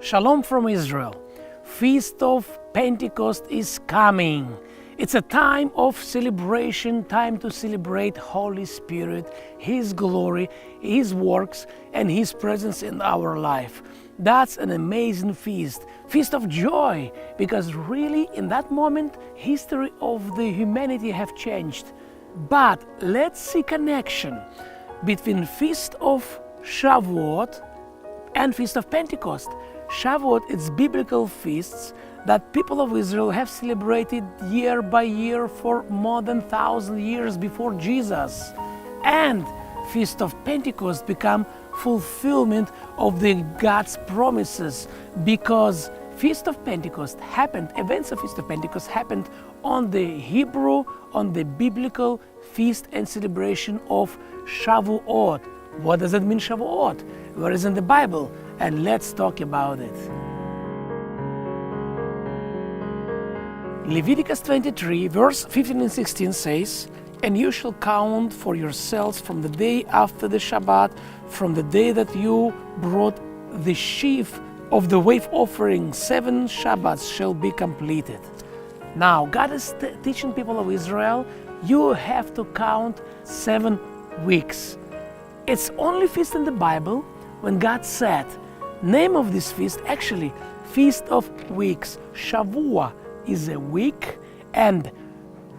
Shalom from Israel. Feast of Pentecost is coming. It's a time of celebration, time to celebrate Holy Spirit, His glory, His works, and His presence in our life. That's an amazing feast of joy, because really in that moment, history of the humanity have changed. But let's see connection between Feast of Shavuot and Feast of Pentecost. Shavuot is biblical feasts that people of Israel have celebrated year by year for more than 1,000 years before Jesus. And Feast of Pentecost become fulfillment of the God's promises, because Feast of Pentecost happened, events of Feast of Pentecost happened on the Hebrew, on the biblical feast and celebration of Shavuot. What does it mean, Shavuot? Where is in the Bible? And let's talk about it. Leviticus 23, verse 15 and 16 says, "And you shall count for yourselves from the day after the Shabbat, from the day that you brought the sheaf of the wave offering, 7 Shabbats shall be completed." Now, God is teaching people of Israel, you have to count 7 weeks. It's only feast in the Bible when God said, name of this feast, actually, Feast of Weeks. Shavuot is a week, and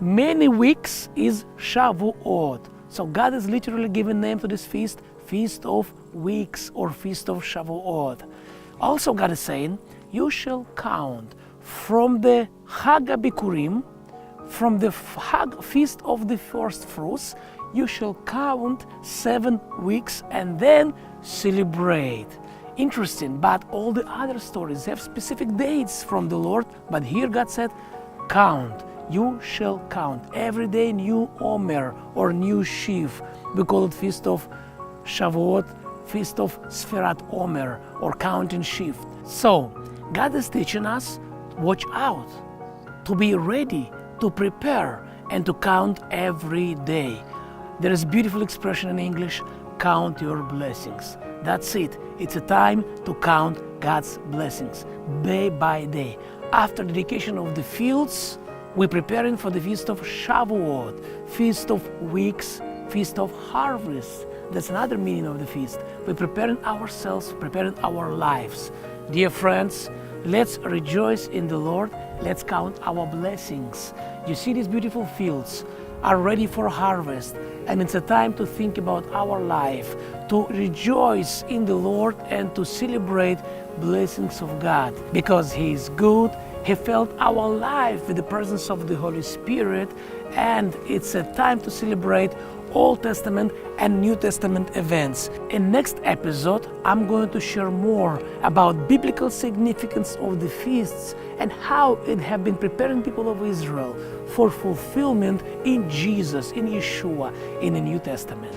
many weeks is Shavuot. So God is literally giving name to this feast, Feast of Weeks or Feast of Shavuot. Also God is saying, you shall count from the Chag HaBikurim, from the Feast of the First Fruits, you shall count 7 weeks and then celebrate. Interesting, but all the other stories have specific dates from the Lord, but here God said, count. You shall count every day new Omer or new sheaf. We call it Feast of Shavuot, Feast of Sfirat Omer or counting sheaf. So God is teaching us, watch out, to be ready, to prepare, and to count every day. There is a beautiful expression in English, count your blessings. That's it. It's a time to count God's blessings day by day. After dedication of the fields, we're preparing for the Feast of Shavuot, Feast of Weeks, Feast of Harvest. That's another meaning of the feast. We're preparing ourselves, preparing our lives. Dear friends, let's rejoice in the Lord. Let's count our blessings. You see, these beautiful fields are ready for harvest, and it's a time to think about our life, to rejoice in the Lord and to celebrate blessings of God, because He is good. He filled our life with the presence of the Holy Spirit, and it's a time to celebrate Old Testament and New Testament events. In next episode, I'm going to share more about biblical significance of the feasts and how it have been preparing people of Israel for fulfillment in Jesus, in Yeshua, in the New Testament.